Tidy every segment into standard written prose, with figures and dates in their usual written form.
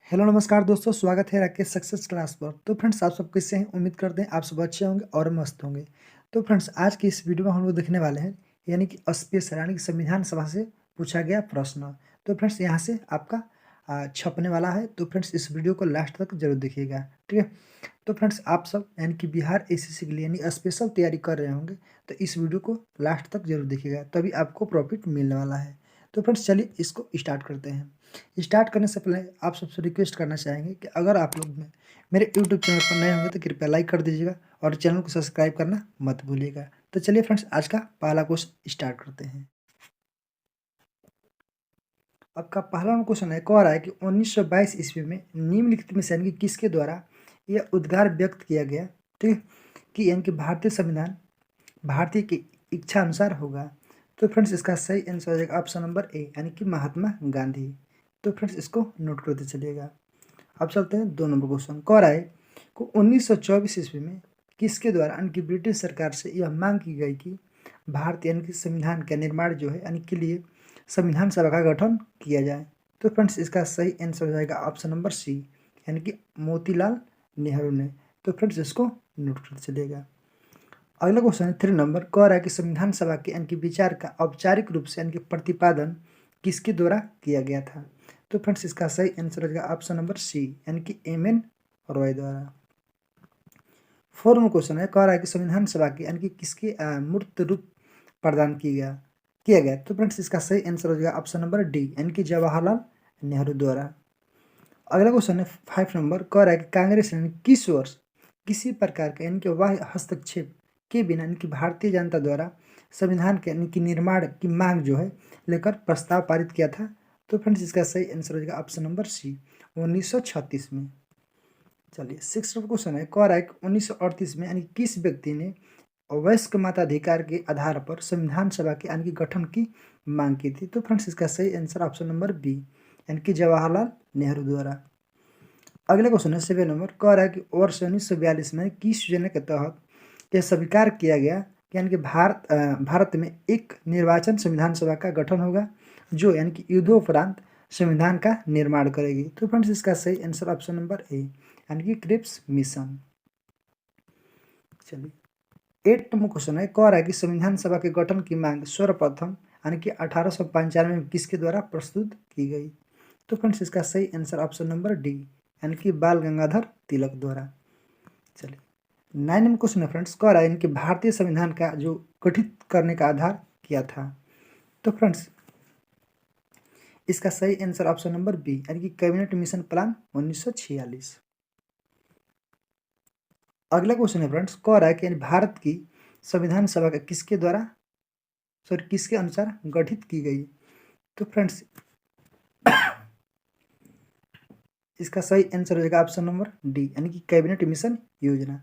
Hello नमस्कार दोस्तों, स्वागत है राकेश सक्सेस क्लास पर। तो फ्रेंड्स, आप सब कैसे हैं? उम्मीद करते हैं आप सब अच्छे होंगे और मस्त होंगे। तो फ्रेंड्स, आज की इस वीडियो में हम लोग देखने वाले हैं यानी कि स्पेशल यानी कि संविधान सभा से पूछा गया प्रश्न। तो फ्रेंड्स, यहाँ से आपका छपने वाला है। तो फ्रेंड्स, इस वीडियो को लास्ट तक जरूर देखिएगा, ठीक है। तो फ्रेंड्स, आप सब यानी कि बिहार एसएससी के लिए यानी स्पेशल तैयारी कर रहे होंगे, तो इस वीडियो को लास्ट तक जरूर देखिएगा, तभी आपको प्रॉफिट मिलने वाला है। तो फ्रेंड्स, चलिए इसको स्टार्ट करते हैं। स्टार्ट करने से पहले आप सबसे रिक्वेस्ट करना चाहेंगे कि अगर आप लोग मेरे यूट्यूब चैनल पर नए होंगे तो कृपया लाइक कर दीजिएगा और चैनल को सब्सक्राइब करना मत भूलिएगा। तो चलिए फ्रेंड्स, आज का पहला क्वेश्चन स्टार्ट करते हैं। आपका पहला क्वेश्चन है, कह रहा है कि 1922 ईस्वी में निम्नलिखित में से यानी कि किसके द्वारा यह उद्गार व्यक्त किया गया, ठीक है, कि यानी कि भारतीय संविधान भारतीय की इच्छा अनुसार होगा। तो फ्रेंड्स, इसका सही आंसर हो जाएगा ऑप्शन नंबर ए यानी कि महात्मा गांधी। तो फ्रेंड्स, इसको नोट करते चलिएगा। अब चलते हैं 2 नंबर क्वेश्चन। कह रहा है कि 1924 ईस्वी में किसके द्वारा यानी कि ब्रिटिश सरकार से यह मांग की गई कि भारत यानी कि संविधान का निर्माण जो है यानी के लिए संविधान सभा का गठन किया जाए। तो फ्रेंड्स, इसका सही आंसर हो जाएगा ऑप्शन नंबर सी यानी कि मोतीलाल नेहरू ने। तो फ्रेंड्स, इसको नोट करते चलिएगा। अगला क्वेश्चन है 3 नंबर। कह रहा है कि संविधान सभा के यानी कि विचार का औपचारिक रूप से यानी कि प्रतिपादन किसके द्वारा किया गया था। तो फ्रेंड्स, इसका सही आंसर हो जाएगा ऑप्शन नंबर सी यानी कि एम.एन. रॉय द्वारा। 4 नंबर क्वेश्चन है, कह रहा है कि संविधान सभा के यानी कि किसके मूर्त रूप प्रदान किया गया। तो फ्रेंड्स, इसका सही आंसर हो जाएगा ऑप्शन नंबर डी यानी कि जवाहरलाल नेहरू द्वारा। अगला क्वेश्चन है 5 नंबर। कह रहा है कि कांग्रेस ने किस वर्ष किसी प्रकार का यानी कि बाह्य हस्तक्षेप के बिना यानी कि भारतीय जनता द्वारा संविधान के यानी कि निर्माण की मांग जो है लेकर प्रस्ताव पारित किया था। तो फ्रेंड्स, इसका सही आंसर हो जाएगा ऑप्शन नंबर सी 1936 में। चलिए 6 नंबर क्वेश्चन है, कह रहा है कि 1938 में यानी किस व्यक्ति ने वयस्क मताधिकार के आधार पर संविधान सभा के यानी कि गठन की मांग की थी। तो फ्रेंड्स, इसका सही आंसर ऑप्शन नंबर बी यानी कि जवाहरलाल नेहरू द्वारा। अगला क्वेश्चन है 7 नंबर। कह रहा है कि वर्ष 1942 में किस योजना के तहत यह स्वीकार किया गया कि यानी कि भारत में एक निर्वाचन संविधान सभा का गठन होगा जो यानी कि युद्धोपरांत संविधान का निर्माण करेगी। तो फ्रेंड्स, इसका सही आंसर ऑप्शन नंबर ए यानी कि क्रिप्स मिशन। चलिए 8 नंबर क्वेश्चन है, कह रहा है कि संविधान सभा के गठन की मांग सर्वप्रथम यानी कि 1895 में किसके द्वारा प्रस्तुत की गई। तो फ्रेंड्स, इसका सही आंसर ऑप्शन नंबर डी यानी कि बाल गंगाधर तिलक द्वारा। चलिए 9 नंबर क्वेश्चन है फ्रेंड्स, कह रहा है इनके भारतीय संविधान का जो गठित करने का आधार किया था। तो फ्रेंड्स, इसका सही आंसर ऑप्शन नंबर बी यानी कि कैबिनेट मिशन प्लान 1946। अगला क्वेश्चन है फ्रेंड्स, कह रहा है कि भारत की संविधान सभा का किसके अनुसार गठित की गई। तो फ्रेंड्स, इसका सही आंसर हो जाएगा ऑप्शन नंबर डी यानी कि कैबिनेट मिशन योजना।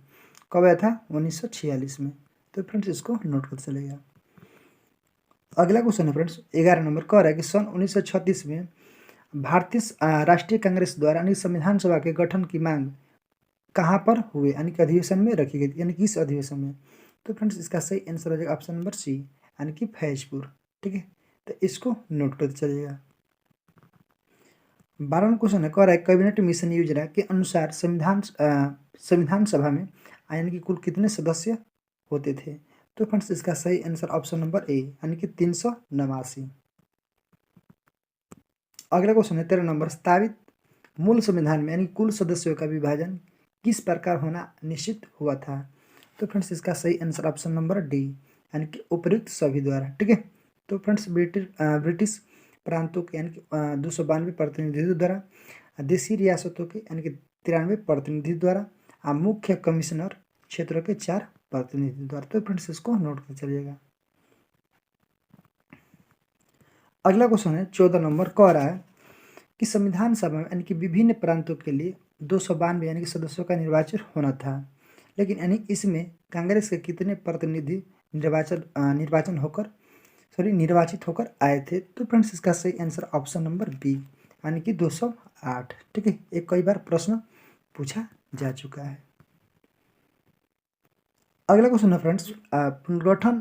कब आया था? 1946 में। तो फ्रेंड्स, इसको नोट कर चलेगा। अगला क्वेश्चन है फ्रेंड्स 11 नंबर। कह रहा है कि सन 1936 में भारतीय राष्ट्रीय कांग्रेस द्वारा यानी संविधान सभा के गठन की मांग कहाँ पर हुए यानी कि अधिवेशन में रखी गई यानी किस अधिवेशन में। तो फ्रेंड्स, इसका सही आंसर हो जाएगा ऑप्शन नंबर सी यानी कि फैजपुर। ठीक है, तो इसको नोट करते चलिएगा। 12वां क्वेश्चन है, कह रहा है कैबिनेट मिशन योजना के अनुसार संविधान सभा में यानी कि कुल कितने सदस्य होते थे। तो फ्रेंड्स, इसका सही आंसर ऑप्शन नंबर ए यानी कि 389। अगला क्वेश्चन है 13 नंबर। स्थापित मूल संविधान में यानी कुल सदस्यों का विभाजन किस प्रकार होना निश्चित हुआ था। तो फ्रेंड्स, इसका सही आंसर ऑप्शन नंबर डी यानी कि उपयुक्त सभी द्वारा। ठीक है, तो फ्रेंड्स ब्रिटिश प्रांतों के यानी कि 292 प्रतिनिधियों द्वारा, देशी रियासतों के यानी कि 93 प्रतिनिधि द्वारा, मुख्य कमिश्नर क्षेत्रों के 4 प्रतिनिधि द्वारा। तो फ्रेंड्स, इसको नोट कर चलिएगा। अगला क्वेश्चन है 14 नंबर। कह रहा है कि संविधान सभा में यानी कि विभिन्न प्रांतों के लिए 292 यानी कि सदस्यों का निर्वाचन होना था, लेकिन यानी इसमें कांग्रेस के कितने प्रतिनिधि निर्वाचित होकर आए थे। तो फ्रेंड्स, इसका सही आंसर ऑप्शन नंबर बी यानी कि 208। ठीक है, एक कई बार प्रश्न पूछा जा चुका है। अगला क्वेश्चन है फ्रेंड्स, पुनर्गठन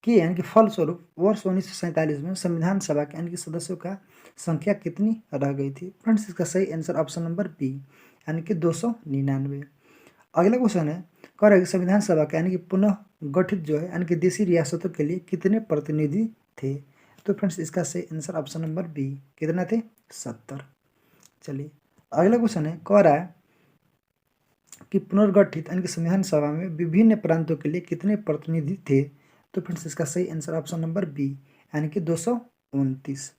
के यानी कि फलस्वरूप वर्ष 1947 में संविधान सभा के यानी कि सदस्यों का संख्या कितनी रह गई थी? फ्रेंड्स इसका सही आंसर ऑप्शन नंबर बी यानी कि 299। अगला क्वेश्चन है, कह रहा है कि संविधान सभा का यानी कि पुनः गठित जो है यानी कि देशी रियासतों के लिए कितने प्रतिनिधि थे? तो फ्रेंड्स इसका सही आंसर ऑप्शन नंबर बी, कितना थे? 70। चलिए अगला क्वेश्चन है, कह रहा है कि पुनर्गठित यानी कि संविधान सभा में विभिन्न प्रांतों के लिए कितने प्रतिनिधि थे? तो फ्रेंड्स इसका सही आंसर ऑप्शन नंबर बी यानी कि 229।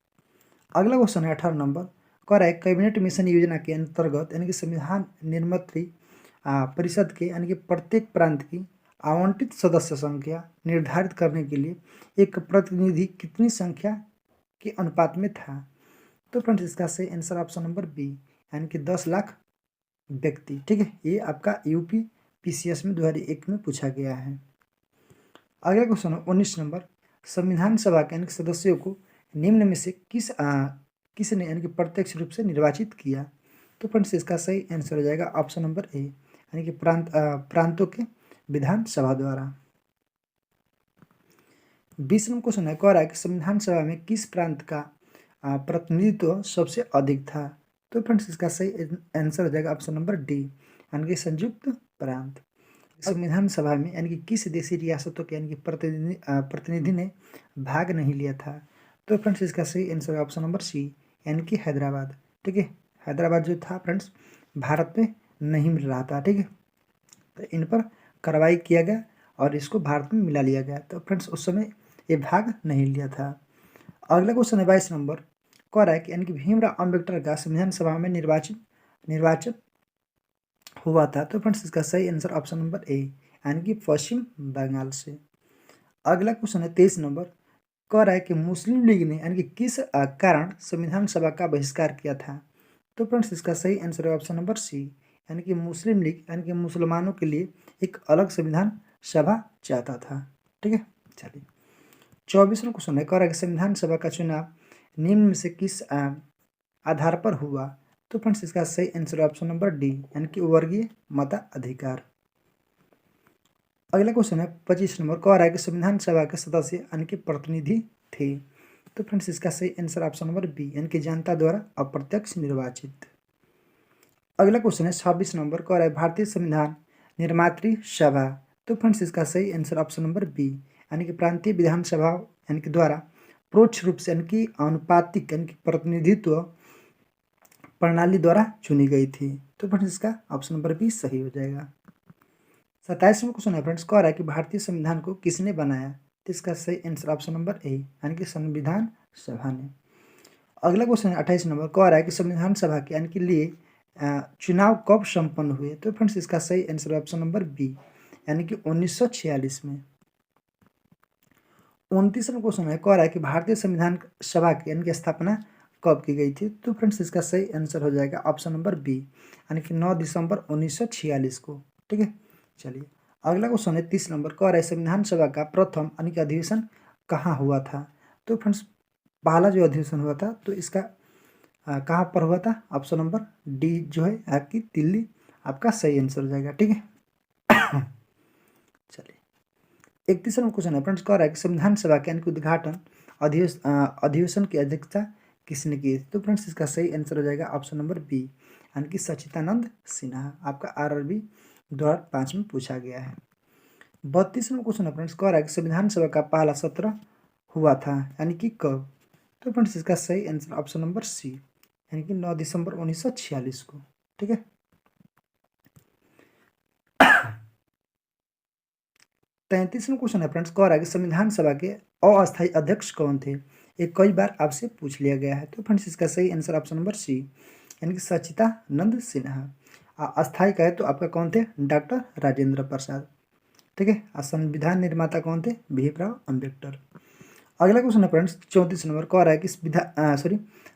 अगला क्वेश्चन है 18 नंबर, कह रहा है कैबिनेट मिशन योजना के अंतर्गत यानी कि संविधान निर्मात्री परिषद के यानी कि प्रत्येक प्रांत की आवंटित सदस्य संख्या निर्धारित करने के लिए एक प्रतिनिधि कितनी संख्या के अनुपात में था? तो फ्रेंड्स इसका सही आंसर ऑप्शन नंबर बी यानी कि 10 लाख व्यक्ति। ठीक है, ये आपका यूपी पीसीएस में 2001 में पूछा गया है। अगला क्वेश्चन है 19 नंबर, संविधान सभा के यानी कि सदस्यों को निम्न में से किसने यानी कि प्रत्यक्ष रूप से निर्वाचित किया? तो फ्रेंड्स इसका सही आंसर हो जाएगा ऑप्शन नंबर ए यानी कि प्रांतों के विधानसभा द्वारा। 20 नंबर क्वेश्चन है, कह रहा है कि संविधान सभा में किस प्रांत का प्रतिनिधित्व सबसे अधिक था? तो फ्रेंड्स इसका सही आंसर हो जाएगा ऑप्शन नंबर डी यानी कि संयुक्त प्रांत। संविधान सभा में यानी कि किस देशी रियासतों के यानी कि प्रतिनिधि ने भाग नहीं लिया था? तो फ्रेंड्स इसका सही आंसर है ऑप्शन नंबर सी यानी कि हैदराबाद। ठीक है, हैदराबाद जो था फ्रेंड्स भारत में नहीं मिल रहा था। ठीक है, तो इन पर कार्रवाई किया गया और इसको भारत में मिला लिया गया। तो फ्रेंड्स उस समय ये भाग नहीं लिया था। अगला क्वेश्चन है 22 नंबर, कह रहा है कि यानी कि भीमराव अम्बेडकर का संविधान सभा में निर्वाचन हुआ था? तो फ्रेंड्स इसका सही आंसर ऑप्शन नंबर ए यानी कि पश्चिम बंगाल से। अगला क्वेश्चन है 23 नंबर, कह रहा है कि मुस्लिम लीग ने यानी कि किस कारण संविधान सभा का बहिष्कार किया था? तो फ्रेंड्स इसका सही आंसर है ऑप्शन नंबर सी यानी कि मुस्लिम लीग यानी कि मुसलमानों के लिए एक अलग संविधान सभा चाहता था। ठीक है, चलिए 24वां क्वेश्चन है, कह रहा है कि संविधान सभा का चुनाव निम्न में से किस आधार पर हुआ? तो फ्रेंड्स इसका सही आंसर ऑप्शन नंबर डी यानी कि वर्गीय मताधिकार। अगला क्वेश्चन है 25 नंबर, कह रहा है कि संविधान सभा के सदस्य यानी कि प्रतिनिधि थे? तो फ्रेंड्स इसका सही आंसर ऑप्शन नंबर बी यानी कि जनता द्वारा अप्रत्यक्ष निर्वाचित। अगला क्वेश्चन है 26 नंबर, कह रहा है भारतीय संविधान निर्मात्री सभा? तो फ्रेंड्स इसका सही आंसर ऑप्शन नंबर बी यानी कि प्रांतीय विधानसभा यानी कि द्वारा परोक्ष रूप से यानी कि आनुपातिक यानी कि प्रतिनिधित्व प्रणाली द्वारा चुनी गई थी। तो फ्रेंड्स इसका ऑप्शन नंबर बी सही हो जाएगा। 27वां क्वेश्चन है फ्रेंड्स, कह रहा है कि भारतीय संविधान को किसने बनाया? तो इसका सही आंसर ऑप्शन नंबर ए यानी कि संविधान सभा ने। अगला क्वेश्चन है 28 नंबर, कह रहा है कि संविधान सभा के यानी कि लिए चुनाव कब संपन्न हुए? तो फ्रेंड्स इसका सही आंसर ऑप्शन नंबर बी यानी कि 1946 में। 29वां क्वेश्चन है, कह रहा है कि भारतीय संविधान सभा की यानी कि स्थापना कब की गई थी? तो फ्रेंड्स इसका सही आंसर हो जाएगा ऑप्शन नंबर बी यानी कि 9 दिसंबर 1946 को। ठीक है, चलिए अगला क्वेश्चन है 30 नंबर, कह रहा है संविधान सभा का प्रथम यानी कि अधिवेशन कहाँ हुआ था? तो फ्रेंड्स पहला जो अधिवेशन हुआ था तो इसका कहाँ पर हुआ था? ऑप्शन नंबर डी जो है आपकी दिल्ली आपका सही आंसर हो जाएगा। ठीक है, चलिए 31वां क्वेश्चन है फ्रेंड्स, कह रहा है कि संविधान सभा के यानी कि उद्घाटन अधिवेशन की अध्यक्षता किसने की? तो फ्रेंड्स इसका सही आंसर हो जाएगा ऑप्शन नंबर बी यानी कि सच्चिदानंद सिन्हा। आपका आरआरबी 2005 में पूछा गया है। 32वां क्वेश्चन है फ्रेंड्स, कह रहा है कि संविधान सभा का पहला सत्र हुआ था यानी कि कब? तो फ्रेंड्स इसका सही आंसर ऑप्शन नंबर सी यानी कि 9 दिसंबर 1946 को। ठीक है, 33वां क्वेश्चन है फ्रेंड्स, कह रहा है कि संविधान सभा के अस्थायी अध्यक्ष कौन थे? ये कई बार आपसे पूछ लिया गया है। तो फ्रेंड्स इसका सही आंसर ऑप्शन नंबर सी यानी कि सच्चिदानंद सिन्हा। अस्थायी कहे तो आपका कौन थे? डॉक्टर राजेंद्र प्रसाद। ठीक है, और संविधान निर्माता कौन थे? भीमराव अम्बेडकर। अगला क्वेश्चन है फ्रेंड्स 34 नंबर, कह रहा है कि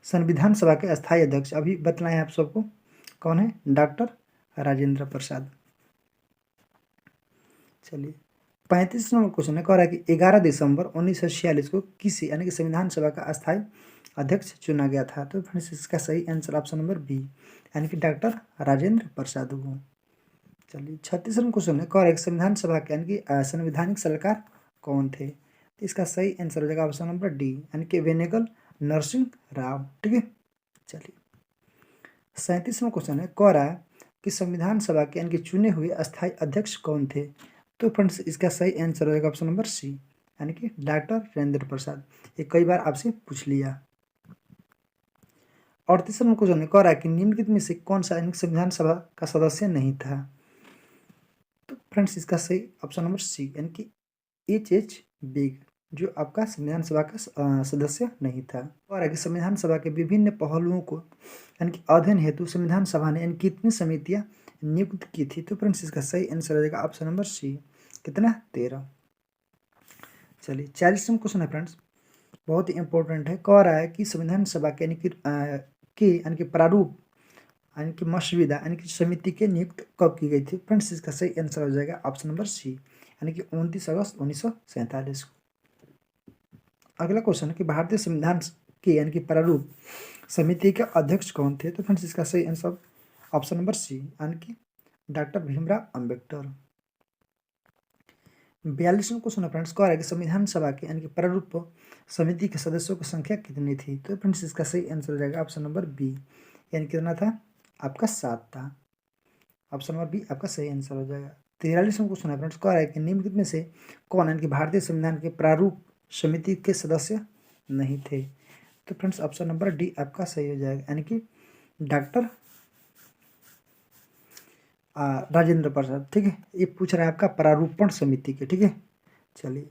संविधान सभा के अस्थायी अध्यक्ष अभी बतलाएं आप सबको कौन है? डॉक्टर राजेंद्र प्रसाद। चलिए 35 नंबर क्वेश्चन है, कह रहा है कि 11 दिसंबर 1946 को किस यानी कि संविधान सभा का अस्थायी अध्यक्ष चुना गया था? तो फ्रेंड्स इसका सही आंसर ऑप्शन नंबर बी यानी कि डॉक्टर राजेंद्र प्रसाद को। चलिए 36वां क्वेश्चन है, कह रहा है कि संविधान सभा के यानी कि संवैधानिक सलाहकार कौन थे? तो इसका सही आंसर हो जाएगा ऑप्शन नंबर डी यानी कि वेनेगल नरसिंह राव। ठीक है, चलिए 37वां क्वेश्चन है, कह रहा है कि संविधान सभा के यानी कि चुने हुए अस्थायी अध्यक्ष कौन थे? तो फ्रेंड्स इसका सही आंसर होगा ऑप्शन नंबर सी, यानी कि डॉक्टर राजेंद्र प्रसाद। ये कई बार आपसे पूछ लिया। 38वां क्वेश्चन है, कह रहा है कि निम्नलिखित में से कौन सा यानी संविधान सभा का सदस्य नहीं था? तो फ्रेंड्स इसका सही ऑप्शन नंबर सी, यानी कि H बिग, जो आपका संविधान सभा का सदस्य नहीं था। और आगे संविधान सभा के विभिन्न पहलुओं को यानी कि अध्ययन हेतु संविधान सभा ने यानी कितनी समितियां नियुक्त की थी? तो फ्रेंड्स इसका सही आंसर हो जाएगा ऑप्शन नंबर सी, कितना 13। चलिए 40वां क्वेश्चन है फ्रेंड्स, बहुत ही इंपॉर्टेंट है। कह रहा है कि संविधान सभा के यानी कि प्रारूप यानी कि मसविदा यानी कि समिति के नियुक्त कब की गई थी? फ्रेंड्स इसका सही आंसर हो जाएगा ऑप्शन नंबर सी, यानी कि 29 अगस्त 1947 को। अगला क्वेश्चन है कि भारतीय संविधान के यानी कि प्रारूप समिति के अध्यक्ष कौन थे? तो फ्रेंड्स इसका सही आंसर ऑप्शन नंबर सी, यानी कि डॉक्टर भीमराव अंबेडकर। 42वां क्वेश्चन है फ्रेंड्स, कह रहा है कि संविधान सभा के यानी कि प्रारूप समिति के सदस्यों की संख्या कितनी थी? तो फ्रेंड्स इसका सही आंसर हो जाएगा ऑप्शन नंबर बी, यानी कितना था? आपका 7 था। ऑप्शन नंबर बी आपका सही आंसर हो जाएगा। 43वां क्वेश्चन है फ्रेंड्स, कह रहा है कि निम्नलिखित में से कौन यानी कि भारतीय संविधान के प्रारूप समिति के सदस्य नहीं थे? तो फ्रेंड्स ऑप्शन नंबर डी आपका सही हो जाएगा, यानी कि डॉक्टर राजेंद्र प्रसाद। ठीक है, ये पूछ रहा है आपका प्रारूपण समिति के। ठीक है, चलिए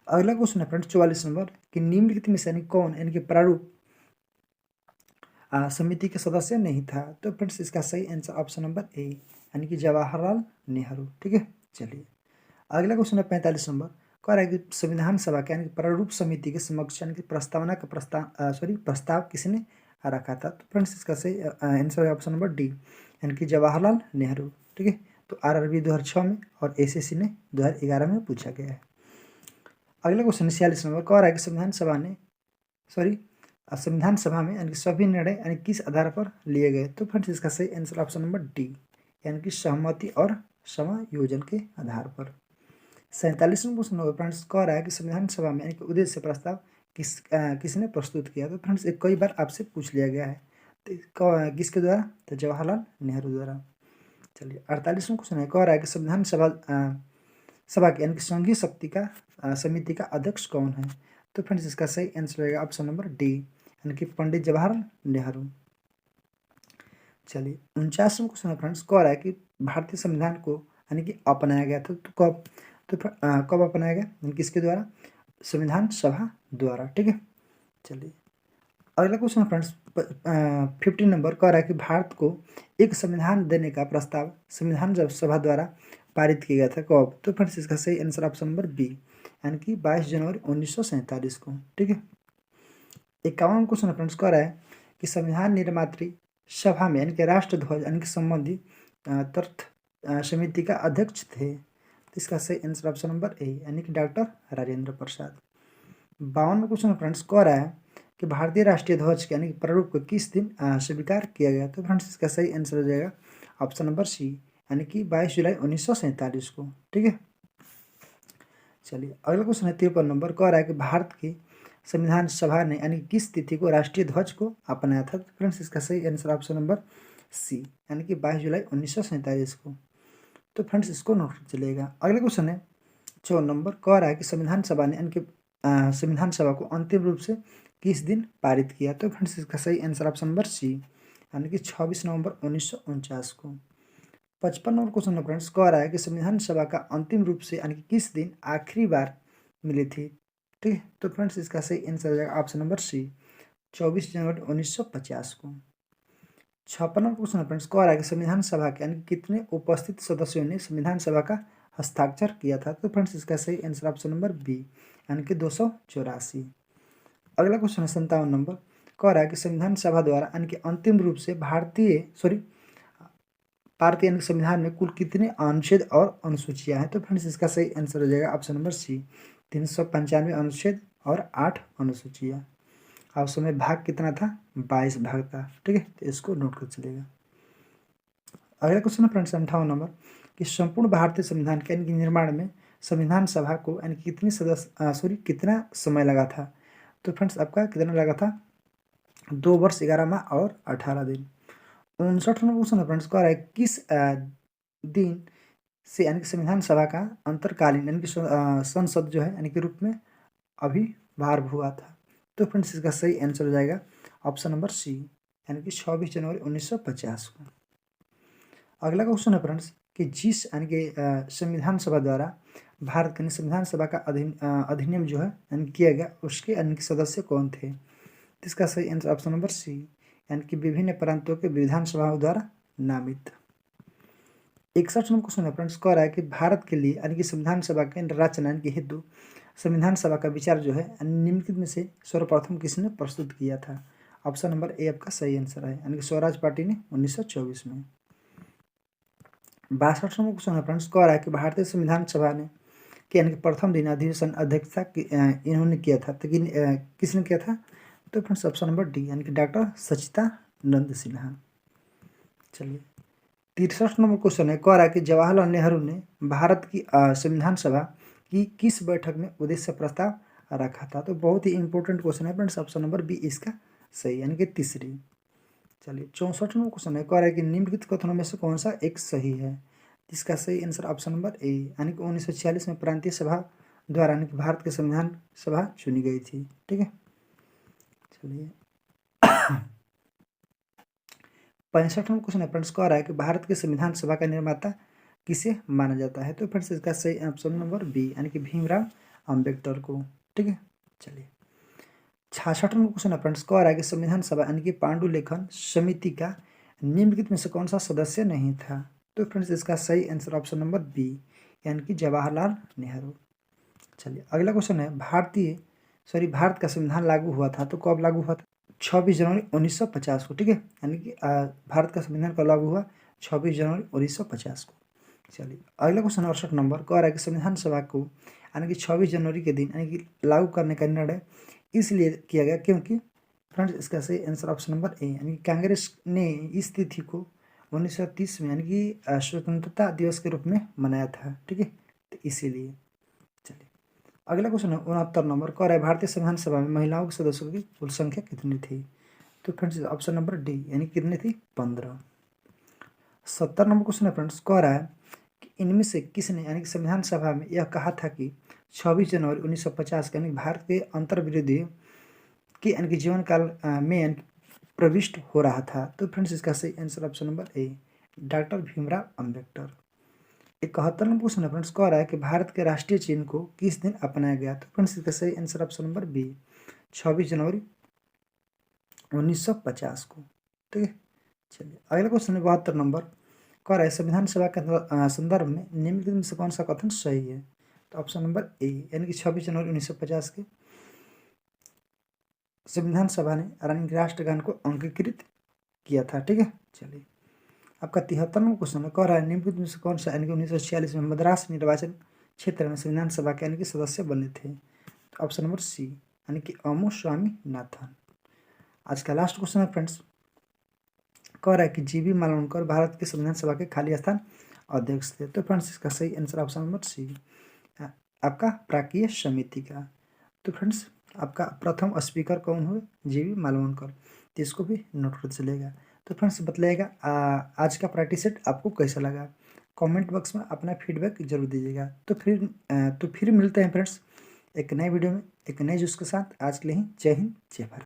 अगला क्वेश्चन है फ्रेंड्स 44 नंबर, कि निम्नलिखित में से यानी कौन यानी कि प्रारूप समिति के सदस्य नहीं था? तो फ्रेंड्स इसका सही आंसर ऑप्शन नंबर ए, यानी कि जवाहरलाल नेहरू। ठीक है, चलिए अगला क्वेश्चन है 45 नंबर, कह रहा है कि संविधान सभा के यानी कि प्रारूप समिति के समक्ष यानी कि प्रस्तावना का प्रस्ताव किसने रखा था? तो फ्रेंड्स इसका सही आंसर है ऑप्शन नंबर डी, यानी कि जवाहरलाल नेहरू। ठीक है, तो RRB 2006 में और SSC ने 2011 में पूछा गया है। अगला क्वेश्चन 46 नंबर, कह रहा है कि संविधान सभा में यानी कि सभी निर्णय यानी किस आधार पर लिए गए? तो फ्रेंड्स इसका सही आंसर ऑप्शन नंबर डी, यानी कि सहमति और समायोजन के आधार पर। 47वां क्वेश्चन नंबर फ्रेंड्स, कह रहा है कि संविधान सभा में यानी कि उद्देश्य प्रस्ताव किसने प्रस्तुत किया? तो फ्रेंड्स एक कई बार आपसे पूछ लिया गया है, तो किसके द्वारा? तो जवाहरलाल नेहरू द्वारा। चलिए 48वां क्वेश्चन है, कह रहा है कि संविधान सभा की यानी कि संघीय शक्ति का समिति का अध्यक्ष कौन है? तो फ्रेंड्स इसका सही आंसर रहेगा ऑप्शन नंबर डी, यानी कि पंडित जवाहरलाल नेहरू। चलिए 49वां क्वेश्चन है फ्रेंड्स, कह रहा है कि भारतीय संविधान को यानी कि अपनाया गया था तो कब? तो कब अपनाया गया यानी किसके द्वारा? संविधान सभा द्वारा। ठीक है, चलिए अगला क्वेश्चन है फ्रेंड्स 50 नंबर, कह रहा है कि भारत को एक संविधान देने का प्रस्ताव संविधान सभा द्वारा पारित किया गया था कब? तो फ्रेंड्स इसका सही आंसर ऑप्शन नंबर बी, यानी कि 22 जनवरी 1947 को। ठीक है, 51वां क्वेश्चन है फ्रेंड्स, कह रहा है कि संविधान निर्मात्री सभा में यानी कि राष्ट्रध्वज यानी कि संबंधी तर्थ समिति का अध्यक्ष थे? तो इसका सही आंसर ऑप्शन नंबर ए, यानी कि doctor Rajendra Prasad. 52वां question friends, कह रहा है कि भारतीय राष्ट्रीय ध्वज के यानी कि प्रारूप को किस दिन स्वीकार किया गया? तो फ्रेंड्स इसका सही आंसर हो जाएगा ऑप्शन नंबर सी, यानी कि 22 जुलाई 1947 को। ठीक है, चलिए अगला क्वेश्चन है 53 नंबर, कह रहा है कि भारत की संविधान सभा ने यानी किस तिथि को राष्ट्रीय ध्वज को अपनाया था? तो फ्रेंड्स इसका सही आंसर ऑप्शन नंबर सी, यानी कि 22 जुलाई 1947 को। तो फ्रेंड्स इसको नोट कर चलिएगा। अगला क्वेश्चन है 54 नंबर, कह रहा है कि संविधान सभा ने यानी कि संविधान सभा को अंतिम रूप से किस दिन पारित किया? तो फ्रेंड्स इसका सही आंसर ऑप्शन नंबर सी, यानी कि 26 नवंबर 1949 को। 55 नंबर क्वेश्चन फ्रेंड्स, कह रहा है कि संविधान सभा का अंतिम रूप से यानी कि किस दिन आखिरी बार मिली थी? ठीक है, तो फ्रेंड्स इसका सही आंसर हो जाएगा ऑप्शन नंबर सी, 24 जनवरी 1950 को। 56 नंबर क्वेश्चन फ्रेंड्स, कह रहा है कि संविधान सभा के यानी कितने उपस्थित सदस्यों ने संविधान सभा का हस्ताक्षर किया था? तो फ्रेंड्स इसका सही आंसर ऑप्शन नंबर बी, यानी कि 284। अगला क्वेश्चन है 57 नंबर, कह रहा है कि संविधान सभा द्वारा यानी कि अंतिम रूप से भारतीय यानी संविधान में कुल कितने अनुच्छेद और अनुसूचियां हैं? तो फ्रेंड्स इसका सही आंसर हो जाएगा ऑप्शन नंबर सी, 395 अनुच्छेद और 8 अनुसूचियां। ऑप्शन में भाग कितना था? 22 भाग था। ठीक है, तो इसको नोट कर चलेगा। अगला क्वेश्चन है फ्रेंड्स 58 नंबर, कि संपूर्ण भारतीय संविधान के यानी कि निर्माण में संविधान सभा को यानी कितना समय लगा था? तो फ्रेंड्स आपका कितना लगा था? 2 वर्ष 11 माह और 18 दिन। 59 नंबर क्वेश्चन है फ्रेंड्स, कह रहा है किस दिन से यानी कि संविधान सभा का अंतरकालीन यानी कि संसद जो है यानी कि रूप में आविर्भाव हुआ था? तो फ्रेंड्स इसका सही आंसर हो जाएगा ऑप्शन नंबर सी, यानी कि 26 जनवरी 1950 को। अगला क्वेश्चन है फ्रेंड्स कि जिस यानी कि संविधान सभा द्वारा भारत के संविधान सभा का अधिनियम जो है यानी किया गया, उसके यानी कि सदस्य कौन थे? तो इसका सही आंसर ऑप्शन नंबर सी, यानी कि विभिन्न प्रांतों के विधानसभाओं द्वारा नामित। 61 नंबर क्वेश्चन है फ्रेंड्स, कह रहा है कि भारत के लिए यानी कि संविधान सभा के रचना के हेतु संविधान सभा का विचार जो है निम्नलिखित में से सर्वप्रथम किसने प्रस्तुत किया था? ऑप्शन नंबर ए आपका सही आंसर है, यानी कि स्वराज पार्टी ने 1924 में। 62 नंबर क्वेश्चन है फ्रेंड्स, कह रहा है कि भारतीय संविधान सभा ने कि यानी कि प्रथम दिन अधिवेशन अध्यक्षता इन्होंने किया था, तो किसने किया था? तो फ्रेंड्स ऑप्शन नंबर डी, यानी कि डॉक्टर सच्चिदानंद सिन्हा। चलिए 63 नंबर क्वेश्चन है, कह रहा है कि जवाहरलाल नेहरू ने भारत की संविधान सभा की किस बैठक में उद्देश्य प्रस्ताव रखा था? तो बहुत ही इंपॉर्टेंट क्वेश्चन है फ्रेंड्स, ऑप्शन नंबर बी इसका सही, यानी कि तीसरी। चलिए 64 नंबर क्वेश्चन है, कह रहा है कि निम्नलिखित कथनों में से कौन सा एक सही है? इसका सही आंसर ऑप्शन नंबर ए, यानी कि 1946 में प्रांतीय सभा द्वारा यानी कि भारत के संविधान सभा चुनी गई थी। ठीक है, चलिए 65 नंबर क्वेश्चन है फ्रेंड्स, कह रहा है कि भारत के संविधान सभा का निर्माता किसे माना जाता है? तो फ्रेंड्स इसका सही ऑप्शन नंबर बी, यानी कि भीमराव अम्बेडकर को। ठीक है, चलिए 66 नंबर क्वेश्चन है फ्रेंड्स, कह रहा है कि संविधान सभा यानी कि पांडुलेखन समिति का निम्नलिखित में से कौन सा सदस्य नहीं था? तो फ्रेंड्स इसका सही आंसर ऑप्शन नंबर बी, यानी कि जवाहरलाल नेहरू। चलिए अगला क्वेश्चन है, भारत का संविधान लागू हुआ था, तो कब लागू हुआ था? 26 जनवरी 1950 को। ठीक है, यानी कि भारत का संविधान कब लागू हुआ? 26 जनवरी 1950 को। चलिए अगला क्वेश्चन 68 नंबर, कह रहा है कि संविधान सभा को यानी कि 26 जनवरी के दिन यानी कि लागू करने का निर्णय इसलिए किया गया क्योंकि फ्रेंड्स इसका सही आंसर ऑप्शन नंबर ए, यानी कि कांग्रेस ने इस तिथि को 1930 में यानी कि स्वतंत्रता दिवस के रूप में मनाया था। ठीक है, तो इसीलिए। चलिए अगला क्वेश्चन है 69 नंबर, कह रहा है भारतीय संविधान सभा में महिलाओं के सदस्यों की कुल संख्या कितनी थी? तो फ्रेंड्स ऑप्शन नंबर डी, यानी कितनी थी? 15। 70 नंबर क्वेश्चन है फ्रेंड्स, कह रहा है कि इनमें से किसने यानी कि संविधान सभा में यह कहा था कि 26 जनवरी 1950 के यानी भारत के अंतर्विरोधी के यानी कि जीवन काल में यानी प्रविष्ट हो रहा था? तो फ्रेंड्स इसका सही answer option number A, doctor Bhimrao Ambedkar. 71 number question है फ्रेंड्स, कह रहा है कि भारत के राष्ट्रीय चिन्ह को किस दिन अपनाया गया? तो फ्रेंड्स इसका सही आंसर ऑप्शन नंबर बी, 26 जनवरी 1950 को। ठीक है, चलिए अगला क्वेश्चन है 72 नंबर, कह रहा है संविधान सभा के संदर्भ में निम्नलिखित में से कौन सा कथन सही है? तो ऑप्शन नंबर ए, यानी कि 26 जनवरी 1950 के संविधान सभा ने रानी राष्ट्रगान को अंगीकृत किया था। ठीक है, चलिए आपका 73 नंबर क्वेश्चन है, कह रहा है निम्नलिखित में से कौन सा यानी कि 1946 में मद्रास निर्वाचन क्षेत्र में संविधान सभा के यानी कि सदस्य बने थे? तो ऑप्शन नंबर सी, यानी कि अमो स्वामीनाथन। आज का लास्ट क्वेश्चन है फ्रेंड्स, कह रहा है कि जीबी मालवणकर भारत के संविधान सभा के खाली स्थान अध्यक्ष थे? तो फ्रेंड्स इसका सही आंसर ऑप्शन नंबर सी, आपका प्राकीय समिति का। तो फ्रेंड्स आपका प्रथम स्पीकर कौन हुए? जीबी मालवणकर, तो इसको भी नोट कर चलेगा। तो फ्रेंड्स बतलाइएगा आज का प्रैक्टिस सेट आपको कैसा लगा, कमेंट बॉक्स में अपना फीडबैक जरूर दीजिएगा। तो फिर मिलते हैं फ्रेंड्स एक नए वीडियो में एक नए जूस के साथ। आज के लिए ही जय हिंद जय भारत।